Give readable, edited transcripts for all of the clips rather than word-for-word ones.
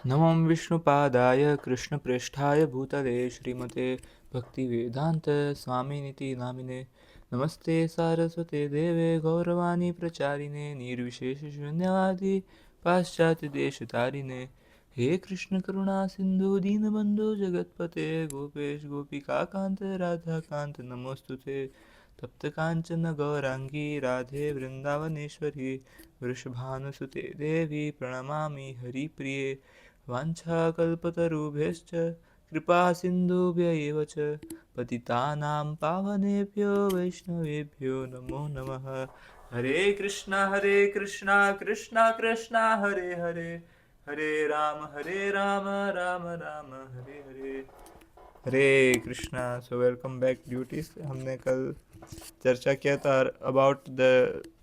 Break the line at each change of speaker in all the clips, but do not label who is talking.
नमो विष्णुपादाय कृष्णप्रेष्ठाय भूतले श्रीमते भक्तिवेदान्तस्वामिनिति नामिने नमस्ते सारस्वते देवे गौरवाणी प्रचारिणे निर्विशेषशून्यवादी पाश्चात्यदेशतारिणे हे कृष्ण करुणा सिंधु दीनबंधु जगत्पते गोपेश गोपिकाकांत राधाकांत नमोस्तुते तप्त कांचन गौरांगी राधे वृंदावनेश्वरी वृषभानुसुते देवी प्रणमामि हरिप्रिये वाञ्छाकल्पतरुभ्यश्च कृपासिन्धुभ्य एव च पतितानां पावनेभ्यो वैष्णवेभ्यो नमो नमः। Hare Krishna Krishna Krishna Hare Hare, Hare Ram Ram Ram Hare Hare. Hare Krishna. So welcome back duties. हमने कल चर्चा किया था about the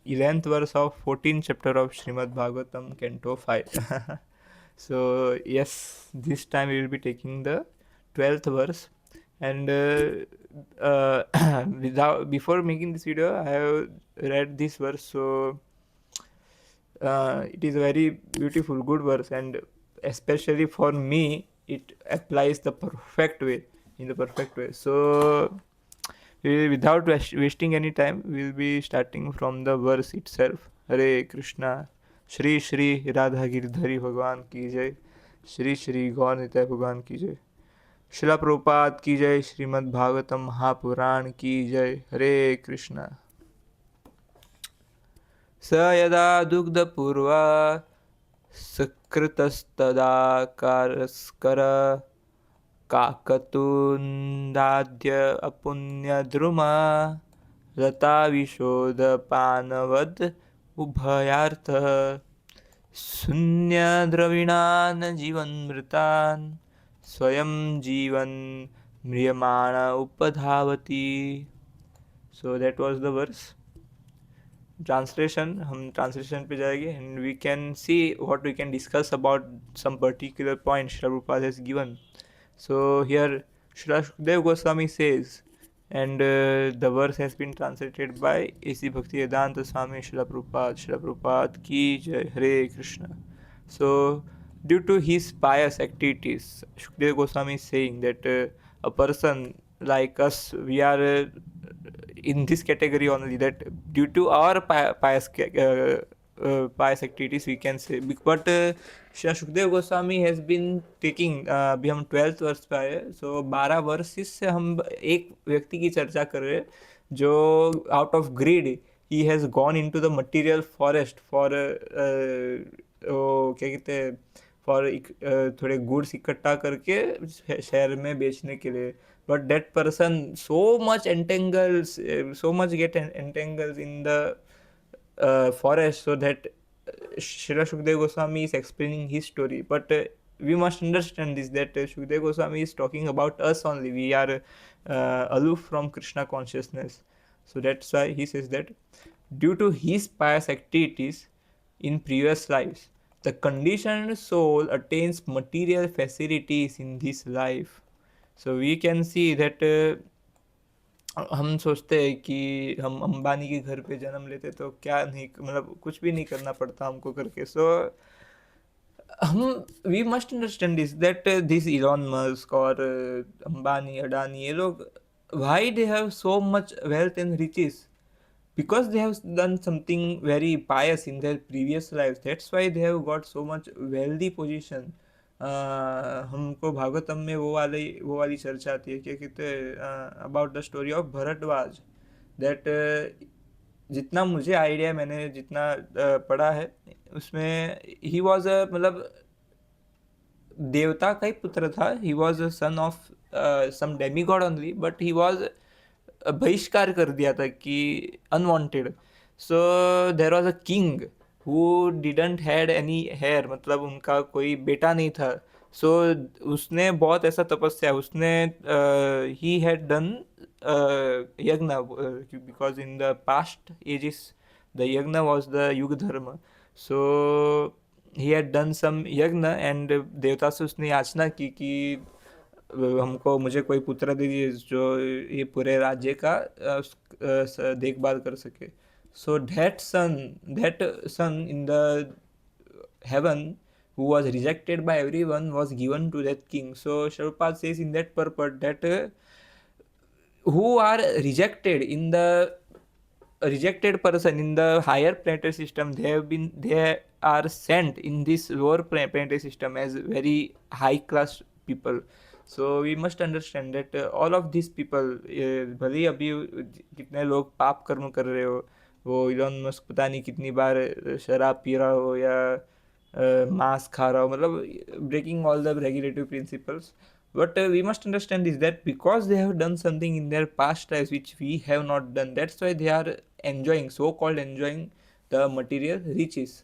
11th verse of 14 chapter of Shrimad Bhagavatam canto 5. So yes, this time we will be taking the 12th verse, and without before making this video I have read this verse. So it is a very beautiful good verse, and especially for me it applies the perfect way, in the perfect way. So without wasting any time, we will be starting from the verse itself. Hare Krishna। Shri Shri Radha Girdhari भगवान की जय, श्री श्री गौर निताय भगवान की जय, शिला प्रभुपाद की जय, श्रीमद् भागवतम महापुराण की जय। हरे कृष्णा। स यदा दुग्धपूर्वा सकृतस्तदा कारस्कर काकतुन्दाद्य अपुण्यद्रुमा लताविशोदपानवद् उभयार्थः शून्यद्रविणान् जीवन्मृतान् स्वयं जीवन् म्रियमाण उपधावति। So that was the verse. Translation, हम ट्रांसलेशन पे जाएंगे and we can see what we can discuss about some particular point Srila Prabhupada has given. So here Srila Shukdev Goswami says, and the verse has been translated by A.C. Bhaktivedanta Swami Srila Prabhupada. Srila Prabhupada ki jai. Hare Krishna. So due to his pious activities, Shukdev Goswami is saying that a person like us, we are in this category only, that due to our pious activities we can say. But Shri Shukdev Goswami has been taking, अभी हम 12th वर्ष पे आए, सो 12 वर्षिस से हम एक व्यक्ति की चर्चा कर रहे हैं जो out of greed he has gone into the material forest for क्या कहते हैं, फॉर थोड़े गुड्स इकट्ठा करके शहर में बेचने के लिए. But that person so much entangles, so much get entangles in the forest, so that Srila Shukdev Goswami is explaining his story. But we must understand this, that Shukdev Goswami is talking about us only. We are aloof from Krishna consciousness. So that's why he says that due to his pious activities in previous lives, the conditioned soul attains material facilities in this life. So we can see that हम सोचते हैं कि हम अंबानी के घर पे जन्म लेते तो क्या नहीं, मतलब कुछ भी नहीं करना पड़ता हमको करके. सो हम we must understand this, that this Elon Musk और अंबानी अडानी, ये लोग why they have so much wealth and riches? Because they have done something very pious in their previous lives. That's why they have got so much wealthy position. हमको भागवतम में वो वाली चर्चा आती है, क्या कहते हैं, about the story of Bharadwaj. That जितना मुझे आइडिया, मैंने जितना पढ़ा है उसमें, ही वॉज मतलब देवता का ही पुत्र था. He was a son of some demigod only, but he was बहिष्कार कर दिया था कि unwanted. So there was a king who didn't had any hair, मतलब उनका कोई बेटा नहीं था. सो उसने बहुत ऐसा तपस्या, उसने he had done yagya, because in the past ages the yagya was the yuga dharma. So he had done some यज्ञ एंड देवता से उसने याचना की कि हमको, मुझे कोई पुत्र दे दीजिए जो ये पूरे राज्य का देखभाल कर सके. So that son in the heaven who was rejected by everyone was given to that king. So Sharupad says in that purport that who are rejected in the rejected person in the higher planetary system, they are sent in this lower planetary system as very high class people. So we must understand that all of these people, भले ही अभी कितने लोग पाप कर्म कर रहे हो, वो इलॉन मस्क पता नहीं कितनी बार शराब पी रहा हो या मांस खा रहा हो, मतलब breaking all the regulatory principles. But we must understand is that because they have done something in their past lives which we have not done, that's why they are enjoying, so called enjoying the material riches.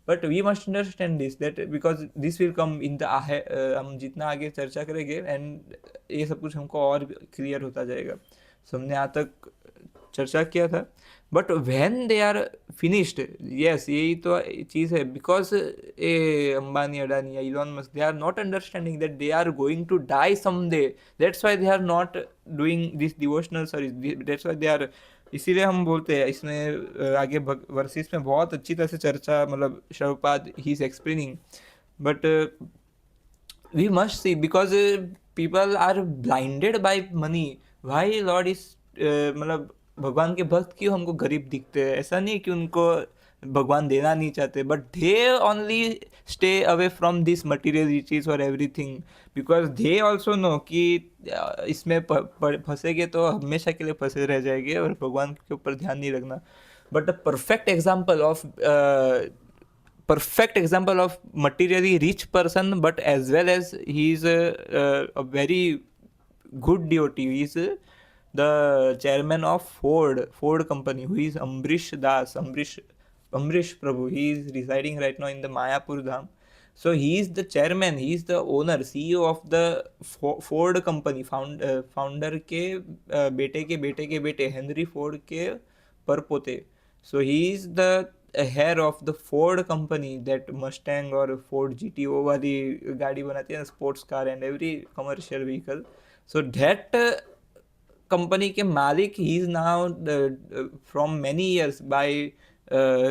But we must understand this that because this will come in the हम जितना आगे चर्चा करेंगे and ये सब कुछ हमको और क्लियर होता जाएगा. So हमने यहाँ तक चर्चा किया था. But when they are finished, yes यही तो चीज़ है. बिकॉज ए अंबानी अडानी या Elon Musk, they are not understanding that they are going to die some day. That's why they are not doing this devotional service. That's why they are, इसीलिए हम बोलते हैं इसमें आगे वर्सेस में बहुत अच्छी तरह से चर्चा, मतलब शरुपाद he is explaining. But we must see because people are blinded by money. Why Lord is, मतलब भगवान के भक्त क्यों हमको गरीब दिखते हैं? ऐसा नहीं कि उनको भगवान देना नहीं चाहते, but they only stay away from this material riches और everything, because they also know कि इसमें फंसेंगे तो हमेशा के लिए फंसे रह जाएंगे और भगवान के ऊपर ध्यान नहीं रखना. But the perfect example of materially rich person, but as well as he is a very good devotee. He is the chairman of Ford company, who is Ambrish Prabhu. He is residing right now in the Mayapur Dham. So he is the chairman, he is the owner, CEO of the Ford company. Founder के बेटे के बेटे Henry Ford के परपोते. So he is the heir of the Ford company, that Mustang or Ford GTO वाली गाड़ी बनाती है, sports car and every commercial vehicle. So that company के मालिक, he is now from many years by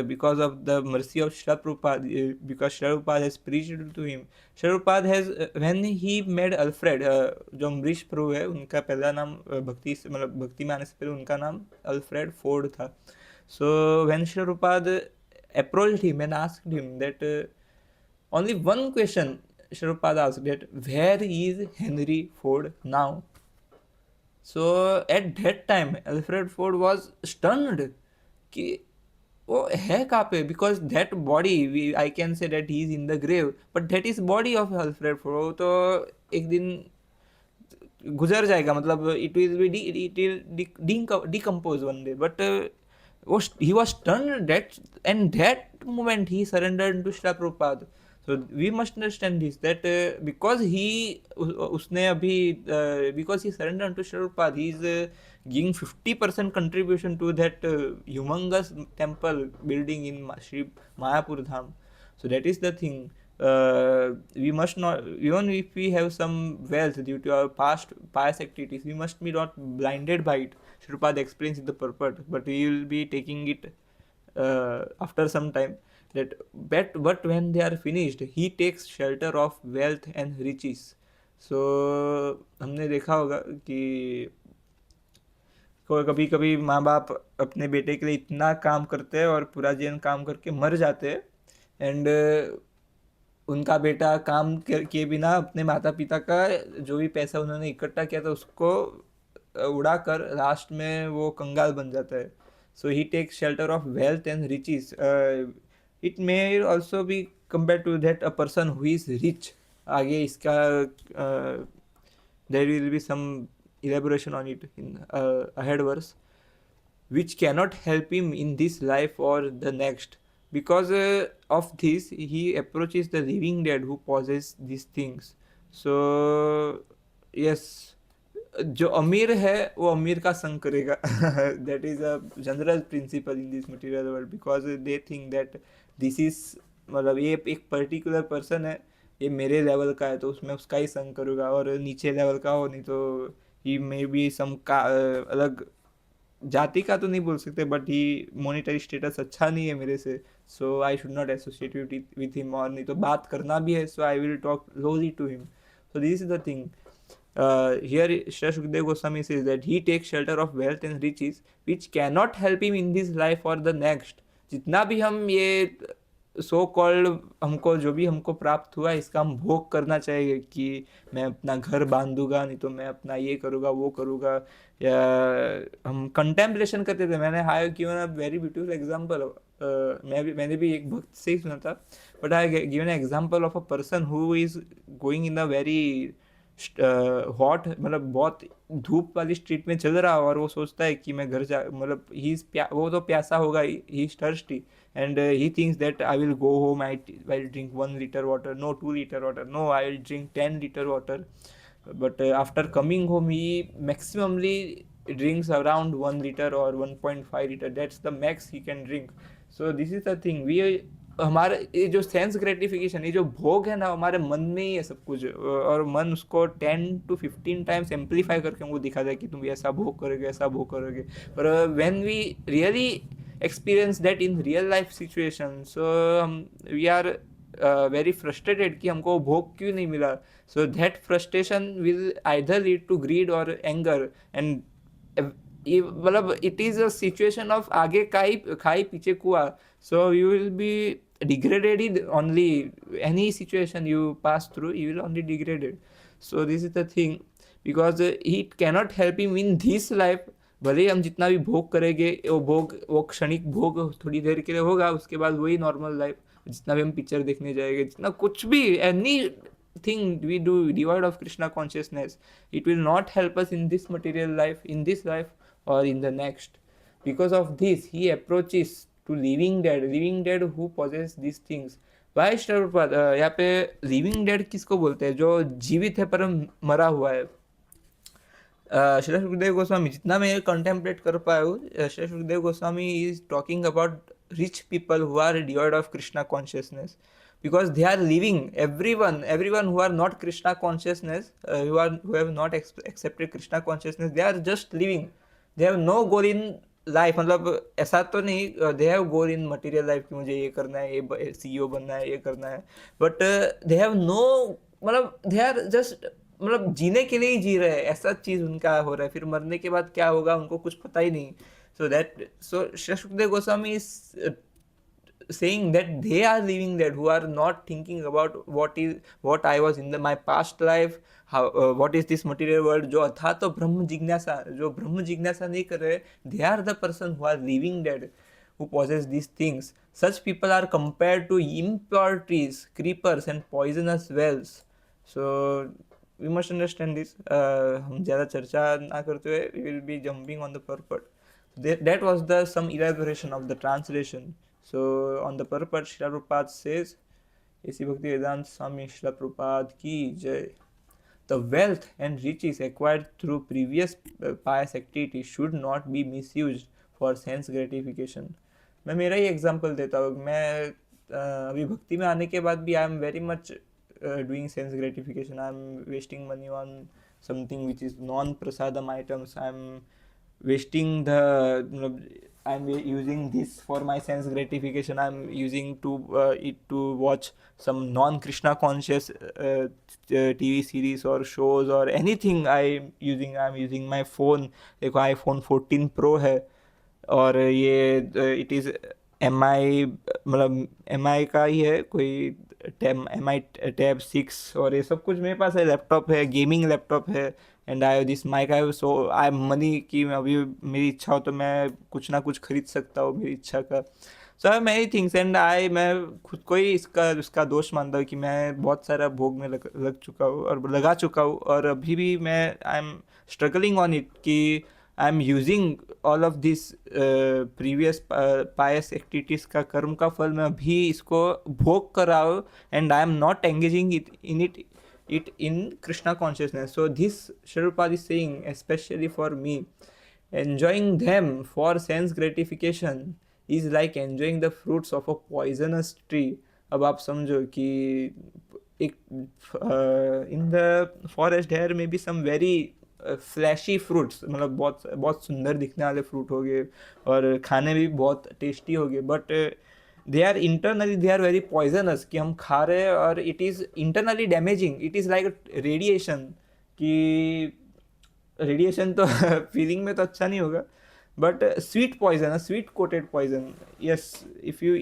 because of the mercy of Srila Prabhupada, because Srila Prabhupada has preached to him. Srila Prabhupada has when he made Alfred, जो अम्बरीश प्रभु है उनका पहला नाम भक्ति से, मतलब भक्ति में आने से पहले उनका नाम अल्फ्रेड फोर्ड था. So when Srila Prabhupada approached him and asked him that only one question, Srila Prabhupada asked that where is Henry Ford now? So at that time Alfred Ford was stunned कि वो है कहाँ पे, because that body, I can say that he is in the grave, but that is body of Alfred Ford. वो तो एक दिन गुजर जाएगा, मतलब it will decompose one day. But he was stunned that, and that moment he surrendered to Srila Prabhupada. So we must understand this that because because he surrendered to Srila Prabhupada, he is giving 50% contribution to that humongous temple building in Shri Mayapur Dham. So that is the thing. We must not, even if we have some wealth due to our past pious activities, we must be not blinded by it. Shripad explains the purport, but we will be taking it after some time. But when they are finished, he takes shelter of wealth and riches. So हमने देखा होगा कि कभी कभी माँ बाप अपने बेटे के लिए इतना काम करते हैं और पूरा जीवन काम करके मर जाते हैं, एंड उनका बेटा काम किए बिना अपने माता पिता का जो भी पैसा उन्होंने इकट्ठा किया था उसको उड़ाकर लास्ट में वो कंगाल बन जाता है. So he takes shelter of wealth and riches. It may also be compare to that a person who is rich. आगे इसका there will be some elaboration on it in ahead verse, which cannot help him in this life or the next. Because of this he approaches the living dead who possess these things. So yes, जो अमीर है वो अमीर का संग करेगा. That is a general principle in this material world, because they think that this is, मतलब ये एक पर्टिकुलर पर्सन है, ये मेरे लेवल का है तो उसमें उसका ही संग करूँगा, और नीचे लेवल का हो नहीं तो ही मे बी सम का अलग जाति का तो नहीं बोल सकते, बट ही मॉनिटरी स्टेटस अच्छा नहीं है मेरे से, so I should not associate with him, और नहीं तो बात करना भी है so I will talk closely to him. So this is the thing. Here Shri Shukdev Goswami says that he takes shelter of wealth and riches which cannot help him in this life or the next. जितना भी हम ये so called हमको जो भी हमको प्राप्त हुआ इसका हम भोग करना चाहिए कि मैं अपना घर बांधूंगा, नहीं तो मैं अपना ये करूँगा वो करूँगा, या हम कंटेम्पलेशन करते थे. मैंने high given a very beautiful example, मैंने भी एक भक्त से ही सुना था, but I given example of a person who is going in a very hot, मतलब बहुत धूप वाली स्ट्रीट में चल रहा, और वो सोचता है कि मैं घर जा, मतलब वो तो प्यासा होगा, he is thirsty, and he thinks that I will go home, I will drink 1 liter water, no 2 liter water, no I will drink 10 liter water. But after coming home he maximally drinks around 1 liter or 1.5 liter, that's the max he can drink. So this is the thing, we हमारे ये जो sense gratification, ये जो भोग है ना, हमारे मन में ही है सब कुछ, और मन उसको 10 to 15 टाइम्स एम्पलीफाई करके हमको दिखाता है कि तुम ऐसा भोग करोगे, ऐसा भोग करोगे. पर when we really experience that in real life situation, so we are very frustrated कि हमको भोग क्यों नहीं मिला. So that frustration will either lead to greed or anger, and मतलब it is a situation of आगे खाई पीछे कुआ. So you will be degraded only, any situation you pass through you will only degraded. So this is the thing, because it cannot help him in this life. भले ही हम जितना भी भोग करेंगे, वो क्षणिक भोग थोड़ी देर के लिए होगा, उसके बाद वही नॉर्मल लाइफ. जितना भी हम पिक्चर देखने जाएंगे, जितना कुछ भी anything we do devoid of Krishna consciousness, it will not help us in this material life, in this life और in the next. Because of this he approaches to living dead who possess this things. भाई प्रभुपाद, यहाँ पे living dead किसको बोलते हैं? जो जीवित है पर मरा हुआ है. श्री सुखदेव गोस्वामी, जितना मैं कंटेम्पलेट कर पाया हूँ, Shri Sukhdev Goswami is talking about rich people who are devoid of Krishna consciousness, because they are living, everyone who are not Krishna consciousness, who have not accepted Krishna consciousness, they are just living, they have no goal in life. मतलब ऐसा तो नहीं they have goal in material life कि मुझे ये करना है, ये CEO बनना है, ये करना है, but they have no, मतलब they are just, मतलब जीने के लिए ही जी रहे हैं, ऐसा चीज उनका हो रहा है. फिर मरने के बाद क्या होगा उनको कुछ पता ही नहीं. So Shri Shukdev Goswami is saying that they are living that, who are not thinking about what I was in my past life, how what is this material world. जो था तो ब्रह्म जिज्ञासा, जो ब्रह्म जिज्ञासा नहीं कर रहे, they are the person who are living dead, who possess these things. Such people are compared to impure trees, creepers and poisonous wells. So we must understand this. हम ज़्यादा चर्चा ना करते हुए we will be jumping on the purport. That was the some elaboration of the translation. So on the purport, Srila Prabhupada says, Esi Bhakti Vedanta Swami Srila Prabhupada ki jai. The wealth and riches acquired through previous pious activity should not be misused for sense gratification. मैं मेरा ही example देता हूँ. मैं अभी भक्ति में आने के बाद भी I am very much doing sense gratification. I'm wasting money on something which is non-prasadam items. I'm using this for my sense gratification. I'm using it to watch some non-Krishna conscious TV series or shows or anything. I'm using my phone. देखो iPhone 14 Pro है, और ये it is M आई का ही है, कोई MI tab 6, और ये सब कुछ मेरे पास है. लैपटॉप है, गेमिंग लैपटॉप है, and I this mic I, so I money कि अभी मेरी इच्छा हो तो मैं कुछ ना कुछ खरीद सकता हूँ मेरी इच्छा का. सो आई मैनी थिंग्स, एंड मैं खुद को ही इसका दोष मानता हूँ कि मैं बहुत सारा भोग में लग चुका हूँ और लगा चुका हूँ, और अभी भी मैं I am struggling on it कि I am using all of this previous pious activities का कर्म का फल मैं अभी इसको भोग कर रहा हूँ, and I am not engaging it in Krishna consciousness. So this Sri Prabhupada is saying, especially for me, enjoying them for sense gratification is like enjoying the fruits of a poisonous tree. अब आप समझो कि एक in the forest there may be some very flashy fruits, मतलब बहुत बहुत सुंदर दिखने वाले फ्रूट हो गए और खाने भी बहुत टेस्टी हो गए, but they are internally they are very poisonous, कि हम खा रहे हैं और it is internally damaging, it is like radiation, कि रेडिएशन तो फीलिंग में तो अच्छा नहीं होगा, but sweet poison, sweet coated poison, yes, if you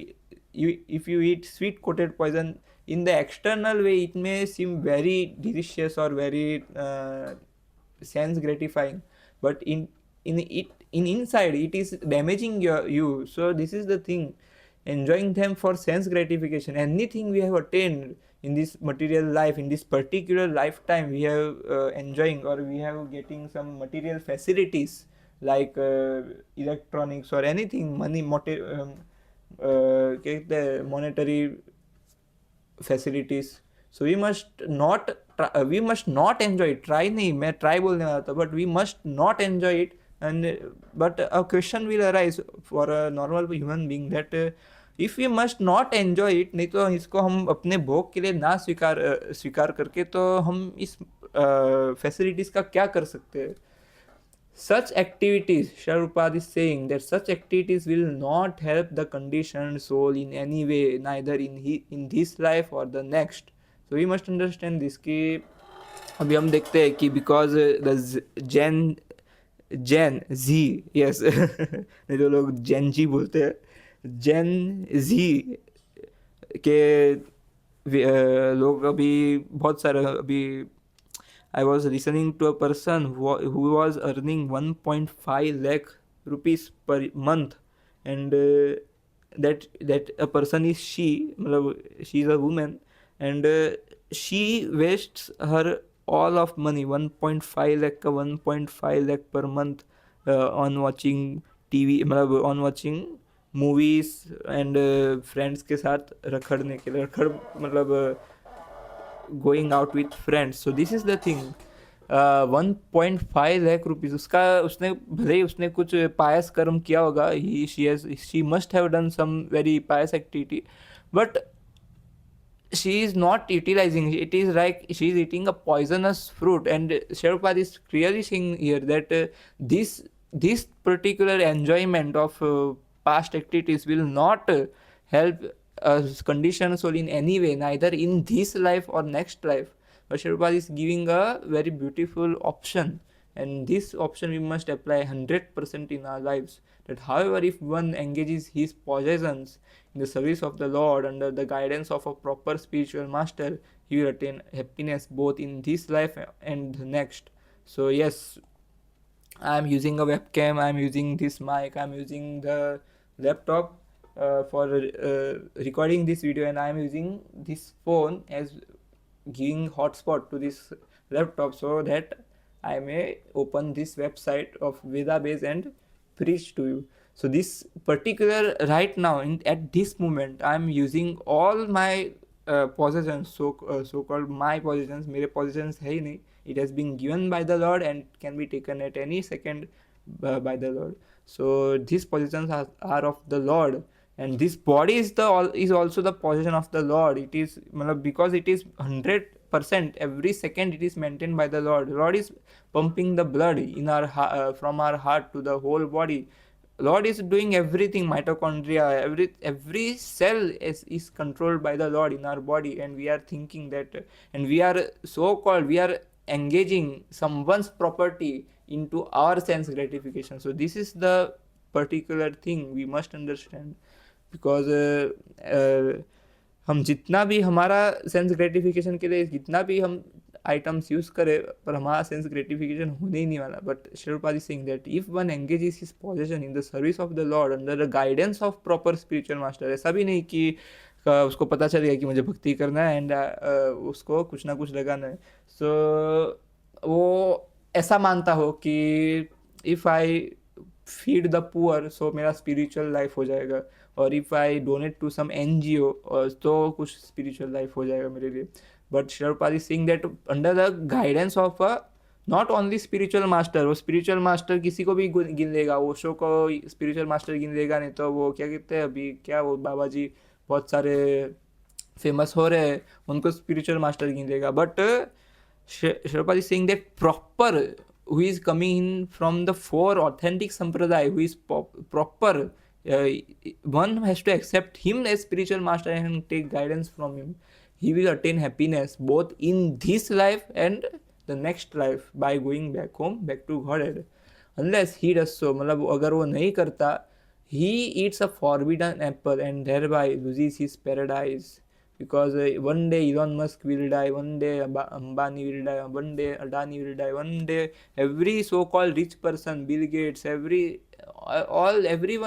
if you eat sweet coated poison, in the external way it may seem very delicious or very sense gratifying, but in inside it is damaging you. So this is the thing, enjoying them for sense gratification, anything we have attained in this material life, in this particular lifetime, we have enjoying, or we have getting some material facilities like electronics or anything, money, कहते हैं monetary facilities. So we must not enjoy it. Try नहीं, मैं try बोलने वाला था, but we must not enjoy it. And but a question will arise for a normal human being that if we must not enjoy it, नहीं तो इसको हम अपने भोग के लिए ना स्वीकार करके तो हम इस facilities का क्या कर सकते हैं? Such activities, Sharupad is saying that such activities will not help the conditioned soul in any way, neither in this life or the next. So we must understand this कि अभी हम देखते हैं कि because the Gen Z, yes, नहीं तो लोग Gen Z बोलते हैं, Gen Z के लोग अभी बहुत सारे अभी I was listening to a person who was earning 1.5 lakh rupees per month, and that a person is she, she is a woman, and she wastes her all of money, 1.5 lakh का 1.5 lakh per month on watching TV, on watching movies and friends के साथ रखड़ने के लिए, रखड़ going out with friends. So this is the thing, 1.5 lakh rupees, उसका उसने भले ही उसने कुछ पायस कर्म किया होगा, she must have done some very pious activity, but she is not utilizing it. Is like she is eating a poisonous fruit, and Sherpad is clearly saying here that this particular enjoyment of past activities will not help conditioned soul in any way, neither in this life or next life. But Sherpad is giving a very beautiful option, and this option we must apply 100% in our lives. That however, if one engages his possessions in the service of the Lord under the guidance of a proper spiritual master, he will attain happiness both in this life and the next. So yes, I am using a webcam, I am using this mic, I am using the laptop for recording this video, and I am using this phone as giving hotspot to this laptop so that I may open this website of Vedabase and preach to you. So this particular right now at this moment I am using all my possessions, so called my possessions, मेरे possessions है ही नहीं, it has been given by the Lord and can be taken at any second by the Lord. So these possessions are of the Lord, and this body is also the possession of the Lord. It is because it is 100% every second, it is maintained by the Lord. Lord is pumping the blood in our from our heart to the whole body. Lord is doing everything, mitochondria, every cell is controlled by the Lord in our body, and we are thinking that, and we are we are engaging someone's property into our sense gratification. So this is the particular thing we must understand, because हम जितना भी हमारा sense gratification के लिए जितना भी हम items use करें, पर हमारा सेंस ग्रेटिफिकेशन होने ही नहीं वाला. बट शिवपाद is saying that if one engages his position in the service of the Lord under the guidance of proper spiritual master, ऐसा भी नहीं कि उसको पता चल गया कि मुझे भक्ति करना है एंड उसको कुछ ना कुछ लगाना है. सो वो ऐसा मानता हो कि if I feed the poor so मेरा स्पिरिचुअल लाइफ हो जाएगा, और if I donate to some NGO तो कुछ स्पिरिचुअल लाइफ हो जाएगा मेरे लिए. But Sharpad is saying that under the guidance of a not only spiritual master, वो स्पिरिचुअल मास्टर किसी को भी गिन लेगा, वो शो को स्पिरिचुअल मास्टर गिन लेगा, नहीं तो वो क्या कहते हैं अभी, क्या वो बाबा जी बहुत सारे फेमस हो रहे हैं उनको स्पिरिचुअल मास्टर गिन लेगा. But Sharpad is saying that proper who is coming in from the four authentic sampradaya, who is proper, uh, one has to accept him as spiritual master and take guidance from him. He will attain happiness both in this life and the next life by going back home, back to Godhead. Unless he does so, मतलब अगर वो नहीं करता, he eats a forbidden apple and thereby loses his paradise. Because one day Elon Musk will die, one day Ambani will die, one day Adani will die, one day every so-called rich person, Bill Gates, everyone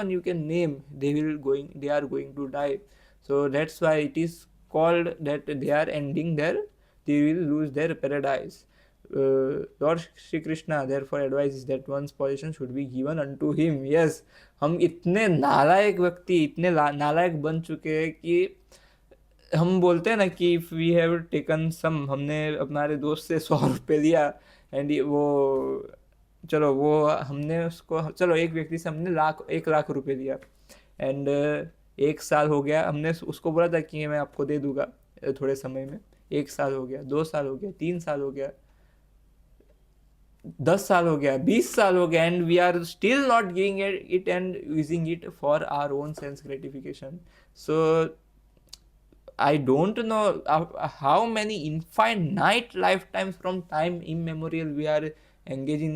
you can name, they are going to die. So that's why it is called that they are ending they will lose their paradise. Lord Shri Krishna therefore advises that one's possession should be given unto him. Yes, हम इतने नालायक व्यक्ति, इतने नालायक बन चुके हैं कि हम बोलते हैं ना कि if we have taken some, हमने हमारे दोस्त से 100 रुपये लिया एंड वो, चलो वो हमने उसको, चलो एक व्यक्ति से हमने 1 लाख रुपए लिया एंड 1 साल हो गया, हमने उसको बोला था कि मैं आपको दे दूंगा थोड़े समय में. 1 साल हो गया, 2 साल हो गया, 3 साल हो गया, 10 साल हो गया, 20 साल हो गया, and we are still not giving it and using it for our own sense gratification. So I don't know how many infinite lifetimes from time immemorial we are engaging,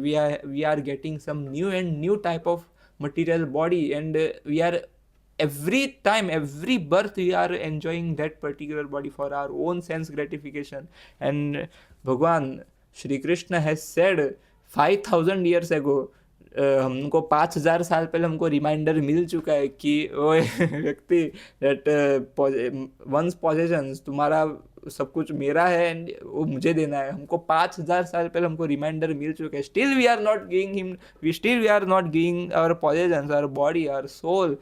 we are getting some new type of material body, and we are every time, every birth we are enjoying that particular body for our own sense gratification. And Bhagwan Shri Krishna has said 5,000 years ago, हमको 5,000 साल पहले हमको reminder मिल चुका है कि ओए व्यक्ति, दैट वंस पॉजेशंस, तुम्हारा सब कुछ मेरा है एंड वो मुझे देना है. हमको 5,000 साल पहले हमको रिमाइंडर मिल चुका है. Still we are not giving him, we are not giving our possessions, our body, our soul.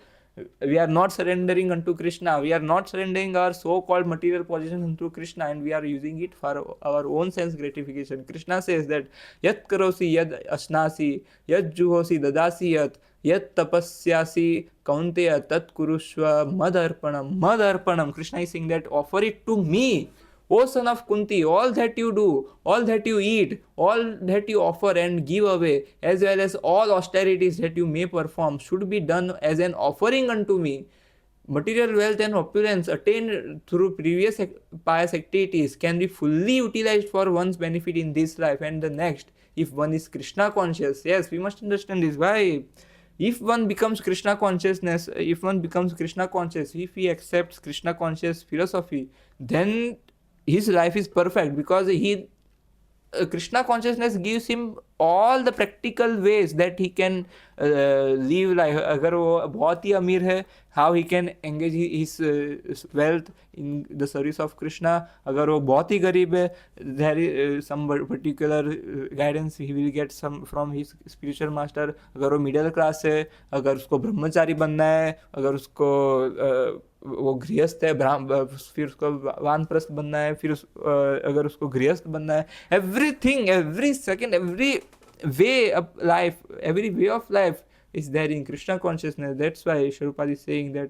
We are not surrendering unto Krishna. We are not surrendering our so-called material possession unto Krishna, and we are using it for our own sense gratification. Krishna says that yat karosi yad asnasi, yad juhosi dadasi yat tapasyasi kaunteya tat kurushva madarpanam. Madarpanam. Krishna is saying that offer it to me. O son of Kunti, all that you do, all that you eat, all that you offer and give away, as well as all austerities that you may perform, should be done as an offering unto me. Material wealth and opulence attained through previous pious activities can be fully utilized for one's benefit in this life and the next, if one is Krishna conscious. Yes, we must understand this. Why? If one becomes Krishna consciousness, if one becomes Krishna conscious, if he accepts Krishna conscious philosophy, then his life is perfect, because Krishna consciousness gives him all the practical ways that he can live life. अगर वो बहुत ही अमीर है, how he can engage his wealth in the service of Krishna. अगर वो बहुत ही गरीब है, there is some particular guidance he will get some from his spiritual master. अगर वो middle class है, अगर उसको ब्रह्मचारी बनना है, अगर उसको वो गृहस्थ है, फिर उसको वानप्रस्थ बनना है, फिर अगर उसको गृहस्थ बनना है, everything, every second, every way of life, every way of life is there in Krishna consciousness. That's why Shrupada is saying that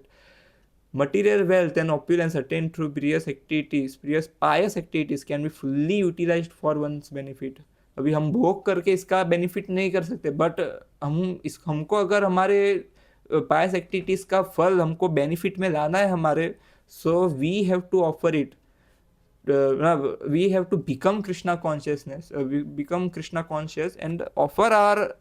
material wealth and opulence attained through previous pious activities can be fully utilized for one's benefit. अभी हम भोग करके इसका benefit नहीं कर सकते, but हमको अगर हमारे पायस एक्टिविटीज का फल हमको बेनिफिट में लाना है हमारे, so we have to offer it. We have to become Krishna consciousness, we become Krishna conscious and offer our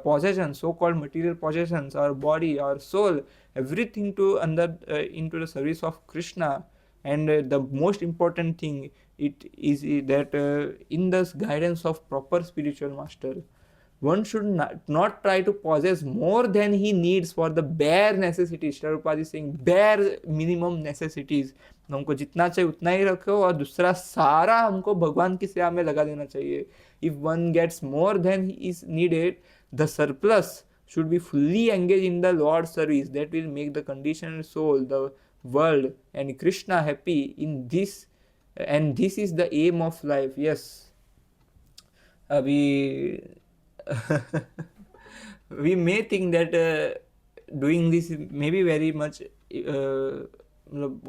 possessions, so-called material possessions, our body, our soul, everything into the service of Krishna. And the most important thing it is that in the guidance of proper spiritual master, one should not try to possess more than he needs for the bare necessities. Prabhupada is saying bare minimum necessities. हमको जितना चाहिए उतना ही रखो और दूसरा सारा हमको भगवान की सेवा में लगा देना चाहिए. If one gets more than is needed, the surplus should be fully engaged in the Lord's service. That will make the conditioned soul, the world, and Krishna happy in this, and this is the aim of life. Yes. अभी we may think that doing this may be very much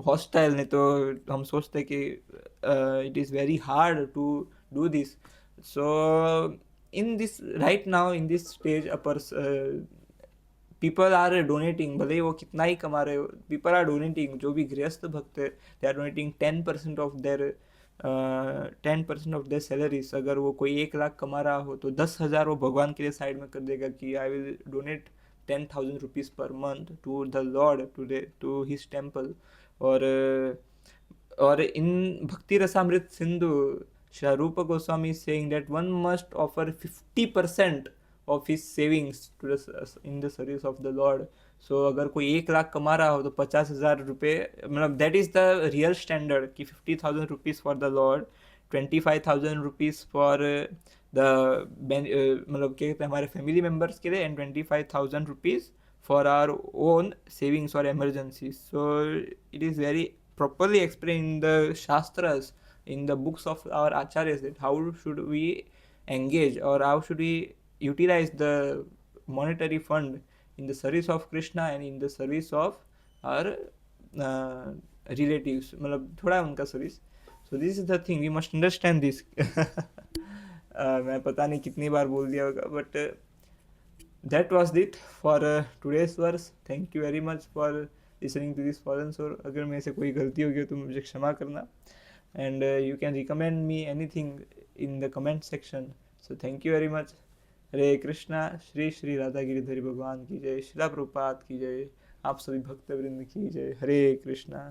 hostile, नहीं तो हम सोचते कि it is very hard to do this. So in this right now in this stage a person people are donating, भले ही वो कितना ही कमा रहे हो, पीपल आर डोनेटिंग, जो भी गृहस्थ भक्त है they are donating 10% of their 10% of their salaries. अगर वो कोई 1 लाख कमा रहा हो तो 10,000 वो भगवान के लिए साइड में कर देगा कि I will donate 10,000 rupees per month to the lord to his temple. और और इन भक्ति Rasamrita Sindhu Sharupa Goswami is saying that one must offer 50% of his savings in the service of the Lord. So अगर कोई 1 लाख कमा रहा हो तो 50,000 रुपये, मतलब that is the real standard कि 50,000 rupees for the lord, 25,000 rupees for the मतलब क्या कहते हैं हमारे फैमिली मेम्बर्स के लिए, and 25,000 rupees for our own savings और emergencies. So it is very properly explained in the Shastras, in the books of our acharyas, that how should we engage or how should we utilize the monetary fund in the service of Krishna and in the service of our relatives, मतलब थोड़ा उनका service. So this is the thing, we must understand this. मैं पता नहीं कितनी बार बोल दिया होगा, but that was it for today's verse. Thank you very much for listening to this foreign soul. अगर मेरे से कोई गलती होगी तो मुझे क्षमा करना. And you can recommend me anything in the comment section. So thank you very much. हरे कृष्णा. श्री श्री राधा गिरिधरी भगवान की जय. शिला प्रभुपाद की जय. आप सभी भक्तवृंद की जय. हरे कृष्णा.